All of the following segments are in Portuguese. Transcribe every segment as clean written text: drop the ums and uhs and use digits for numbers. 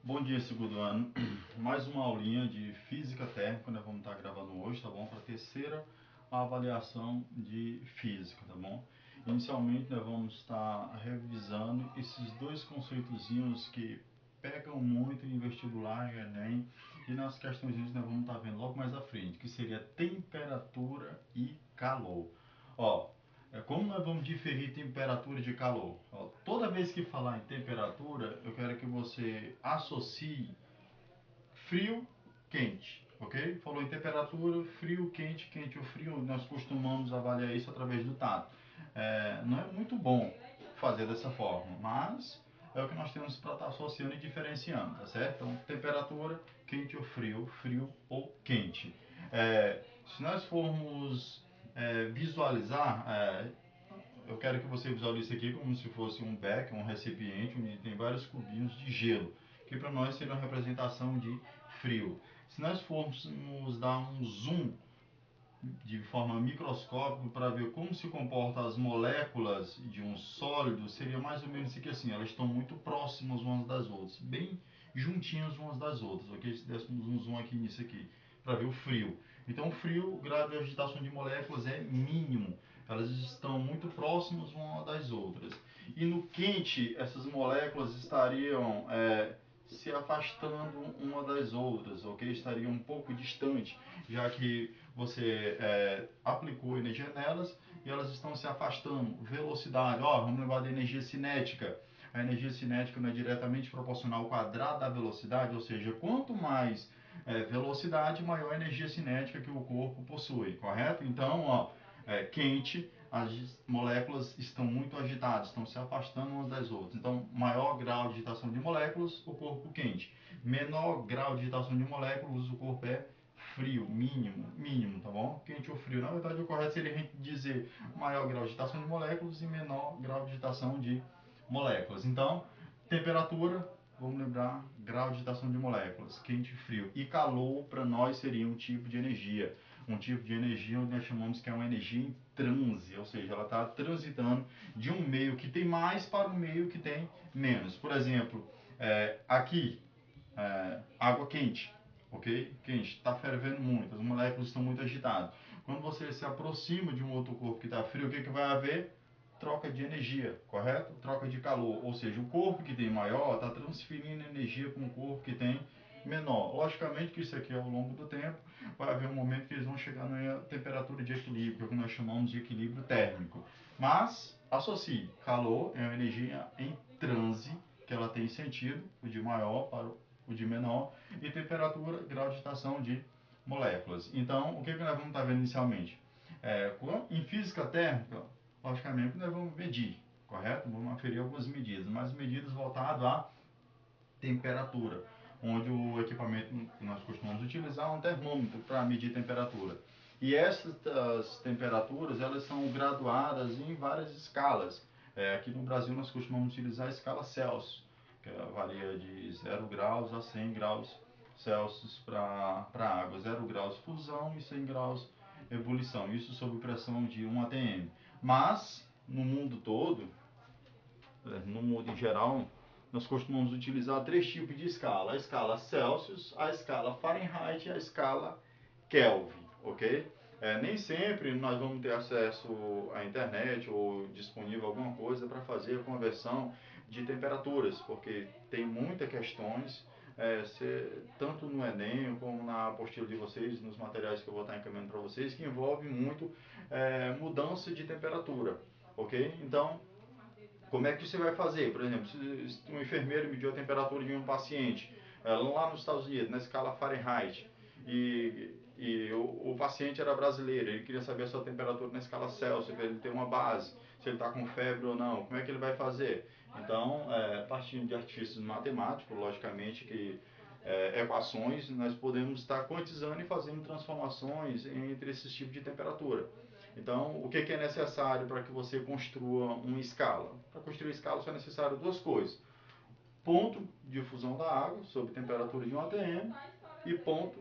Bom dia, segundo ano. Mais uma aulinha de física térmica, nós vamos estar gravando hoje, tá bom? Para a terceira avaliação de física, tá bom? Inicialmente, nós vamos estar revisando esses dois conceitozinhos que pegam muito em vestibular, Enem, e nas questões nós vamos estar vendo logo mais à frente, que seria temperatura e calor. Ó, como nós vamos diferir temperatura de calor? Ó, toda vez que falar em temperatura, eu quero que você associe frio, quente, ok? Falou em temperatura, frio, quente, quente ou frio, nós costumamos avaliar isso através do tato. Não é muito bom fazer dessa forma, mas é o que nós temos para estar associando e diferenciando, tá certo? Então, temperatura, quente ou frio, frio ou quente. Se nós formos visualizar, eu quero que você visualize isso aqui como se fosse um beck, um recipiente, onde tem vários cubinhos de gelo, que para nós seria uma representação de frio. Se nós formos nos dar um zoom de forma microscópica para ver como se comportam as moléculas de um sólido, seria mais ou menos isso aqui assim, elas estão muito próximas umas das outras, bem juntinhas umas das outras, ok? Se dessemos um zoom aqui nisso aqui, para ver o frio. Então o frio, o grau de agitação de moléculas é mínimo, elas estão muito próximas umas das outras. E no quente, essas moléculas estariam se afastando uma das outras, ok? Estariam um pouco distante, já que você aplicou energia nelas e elas estão se afastando. Velocidade, ó, vamos lembrar da energia cinética. A energia cinética não é diretamente proporcional ao quadrado da velocidade, ou seja, quanto mais velocidade, maior a energia cinética que o corpo possui, correto? Então, ó, quente, as moléculas estão muito agitadas, estão se afastando umas das outras. Então, maior grau de agitação de moléculas, o corpo quente. Menor grau de agitação de moléculas, o corpo é frio, mínimo, tá bom? Quente ou frio. Na verdade, o correto seria a gente dizer maior grau de agitação de moléculas e menor grau de agitação de moléculas. Então, temperatura, vamos lembrar, grau de agitação de moléculas, quente e frio. E calor, para nós, seria um tipo de energia. Um tipo de energia onde nós chamamos que é uma energia em transe, ou seja, ela está transitando de um meio que tem mais para um meio que tem menos. Por exemplo, aqui, água quente, ok? Quente, está fervendo muito, as moléculas estão muito agitadas. Quando você se aproxima de um outro corpo que está frio, o que vai haver? Troca de energia, correto? Troca de calor, ou seja, o corpo que tem maior está transferindo energia para um corpo que tem menor. Logicamente que isso aqui ao longo do tempo vai haver um momento que eles vão chegar na temperatura de equilíbrio, que é o que nós chamamos de equilíbrio térmico. Mas associe, calor é uma energia em transe, que ela tem sentido, o de maior para o de menor, e temperatura, grau de agitação de moléculas. Então, o que nós vamos estar vendo inicialmente? Em física térmica, logicamente nós vamos medir, correto? Vamos aferir algumas medidas, mas medidas voltadas à temperatura, onde o equipamento que nós costumamos utilizar é um termômetro para medir temperatura. E essas temperaturas, elas são graduadas em várias escalas. Aqui no Brasil nós costumamos utilizar a escala Celsius, que varia de 0 graus a 100 graus Celsius para a água. 0 graus fusão e 100 graus ebulição. Isso sob pressão de 1 atm. Mas, no mundo todo, no mundo em geral, nós costumamos utilizar três tipos de escala: a escala Celsius, a escala Fahrenheit e a escala Kelvin, ok? Nem sempre nós vamos ter acesso à internet ou disponível alguma coisa para fazer a conversão de temperaturas, porque tem muitas questões, tanto no Enem como na apostila de vocês, nos materiais que eu vou estar encaminhando para vocês, que envolve muito mudança de temperatura, ok? Então, como é que você vai fazer? Por exemplo, se um enfermeiro mediu a temperatura de um paciente lá nos Estados Unidos, na escala Fahrenheit, e o paciente era brasileiro, ele queria saber a sua temperatura na escala Celsius, para ele ter uma base, se ele está com febre ou não, como é que ele vai fazer? Então, partindo de artifícios matemáticos, logicamente que equações, nós podemos estar quantizando e fazendo transformações entre esses tipos de temperatura. Então, o que é necessário para que você construa uma escala? Para construir uma escala só é necessário duas coisas: ponto de fusão da água, sob temperatura de 1 atm, e ponto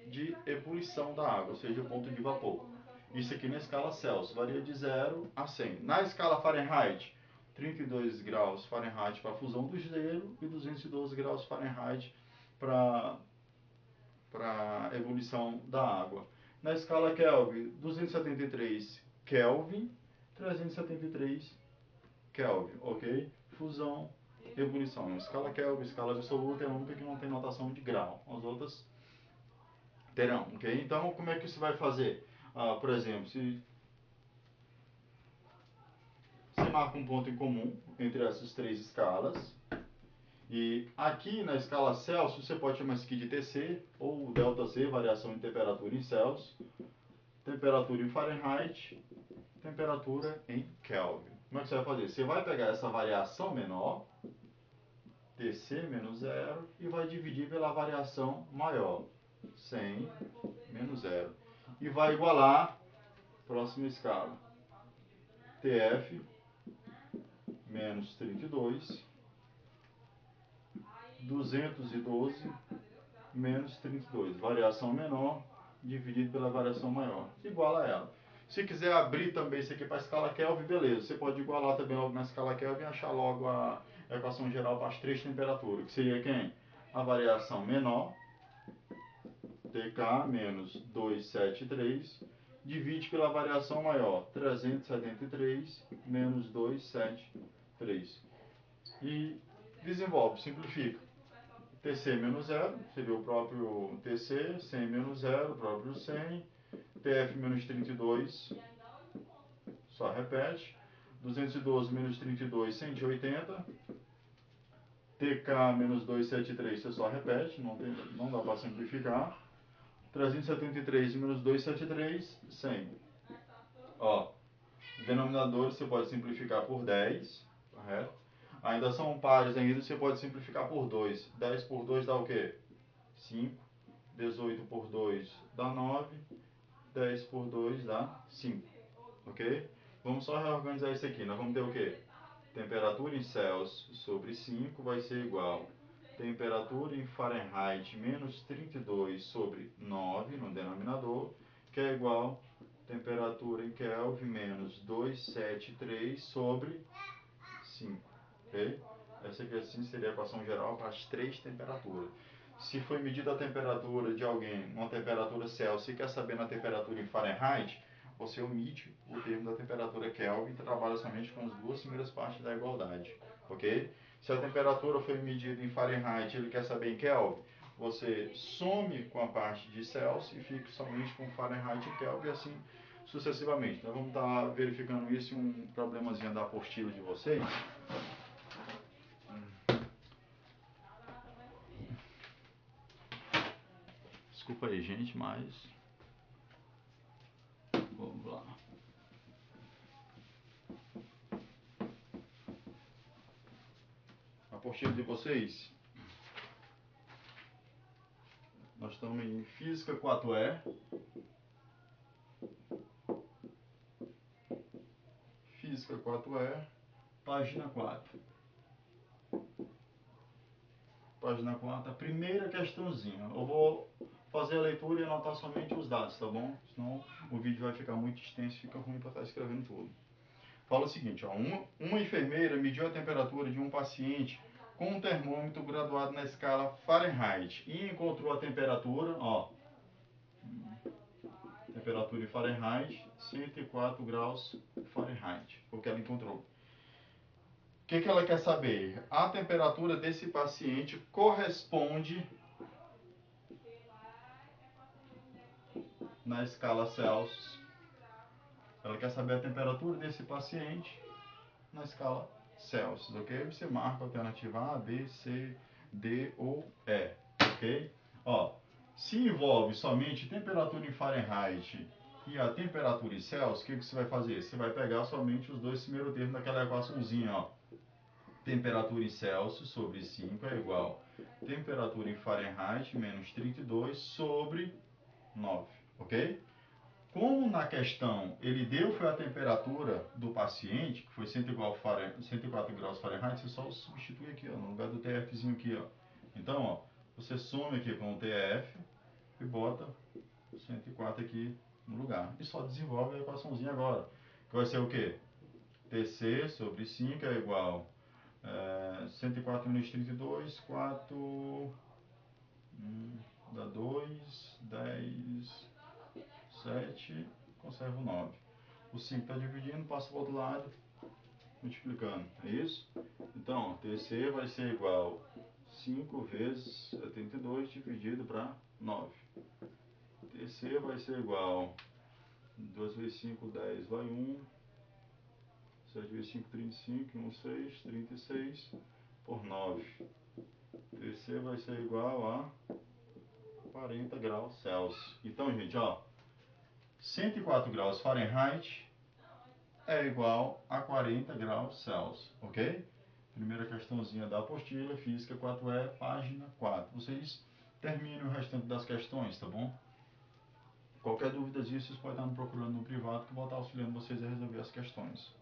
de ebulição da água, ou seja, ponto de vapor. Isso aqui na escala Celsius varia de 0 a 100. Na escala Fahrenheit, 32 graus Fahrenheit para a fusão do gelo e 212 graus Fahrenheit para a ebulição da água. Na escala Kelvin, 273 Kelvin, 373 Kelvin, ok? Fusão, ebulição. Escala Kelvin, escala absoluta, é a única que não tem notação de grau. As outras terão, ok? Então, como é que você vai fazer? Por exemplo, se você marca um ponto em comum entre essas três escalas, e aqui na escala Celsius, você pode chamar isso aqui de TC, ou ΔC, variação em temperatura em Celsius, temperatura em Fahrenheit, temperatura em Kelvin. Como é que você vai fazer? Você vai pegar essa variação menor, TC menos zero, e vai dividir pela variação maior, 100 menos zero. E vai igualar, próxima escala, TF menos 32, 212 menos 32. Variação menor dividido pela variação maior. Iguala a ela. Se quiser abrir também isso aqui para a escala Kelvin, beleza. Você pode igualar também logo na escala Kelvin e achar logo a equação geral para as três temperaturas. Que seria quem? A variação menor, TK menos 273, divide pela variação maior, 373 menos 273. E desenvolve, simplifica. TC menos zero, seria o próprio TC, 100 menos zero, o próprio 100, TF menos 32, só repete, 212 menos 32, 180, TK menos 273, você só repete, não dá para simplificar, 373 menos 273, 100. Ó, denominador você pode simplificar por 10, correto? Ainda são pares ainda, você pode simplificar por 2. 10 por 2 dá o quê? 5. 18 por 2 dá 9. 10 por 2 dá 5. Ok? Vamos só reorganizar isso aqui. Nós vamos ter o quê? Temperatura em Celsius sobre 5 vai ser igual. Temperatura em Fahrenheit menos 32 sobre 9 no denominador, que é igual temperatura em Kelvin menos 273 sobre 5. Ok? Essa aqui assim seria a equação geral para as três temperaturas. Se foi medida a temperatura de alguém, uma temperatura Celsius, e quer saber na temperatura em Fahrenheit, você omite o termo da temperatura Kelvin e trabalha somente com as duas primeiras partes da igualdade. Ok? Se a temperatura foi medida em Fahrenheit e ele quer saber em Kelvin, você some com a parte de Celsius e fica somente com Fahrenheit e Kelvin e assim sucessivamente. Nós vamos estar verificando isso em um problemazinho da apostila de vocês. Desculpa aí, gente, mas vamos lá. A apostila de vocês, nós estamos em Física 4E. Física 4E, página 4. Página 4, a primeira questãozinha. Eu vou fazer a leitura e anotar somente os dados, tá bom? Senão o vídeo vai ficar muito extenso e fica ruim para estar escrevendo tudo. Fala o seguinte, ó, uma enfermeira mediu a temperatura de um paciente com um termômetro graduado na escala Fahrenheit e encontrou a temperatura, ó, temperatura em Fahrenheit, 104 graus Fahrenheit, foi o que ela encontrou. O que ela quer saber? A temperatura desse paciente corresponde na escala Celsius. Ela quer saber a temperatura desse paciente na escala Celsius, ok? Você marca a alternativa A, B, C, D ou E, ok? Ó, se envolve somente temperatura em Fahrenheit e a temperatura em Celsius, o que você vai fazer? Você vai pegar somente os dois primeiros termos daquela equaçãozinha, ó. Temperatura em Celsius sobre 5 é igual a temperatura em Fahrenheit menos 32 sobre 9, ok? Como na questão ele deu foi a temperatura do paciente, que foi 104 graus Fahrenheit, você só substitui aqui, ó, no lugar do TFzinho aqui, ó. Então, ó, você some aqui com o TF e bota 104 aqui no lugar. E só desenvolve a equaçãozinha agora, que vai ser o quê? TC sobre 5 é igual 104 menos 32, 4, dá 2, 10, 7, conserva o 9. O 5 está dividindo, passa para o outro lado, multiplicando, é isso? Então, TC vai ser igual 5 vezes 72 dividido para 9. TC vai ser igual 2 vezes 5, 10, vai 1. 7 vezes 5, 35, 1, 6, 36 por 9. TC vai ser igual a 40 graus Celsius. Então, gente, ó, 104 graus Fahrenheit é igual a 40 graus Celsius, ok? Primeira questãozinha da apostila, Física 4E, página 4. Vocês terminem o restante das questões, tá bom? Qualquer dúvida disso, vocês podem estar me procurando no privado que eu vou estar auxiliando vocês a resolver as questões.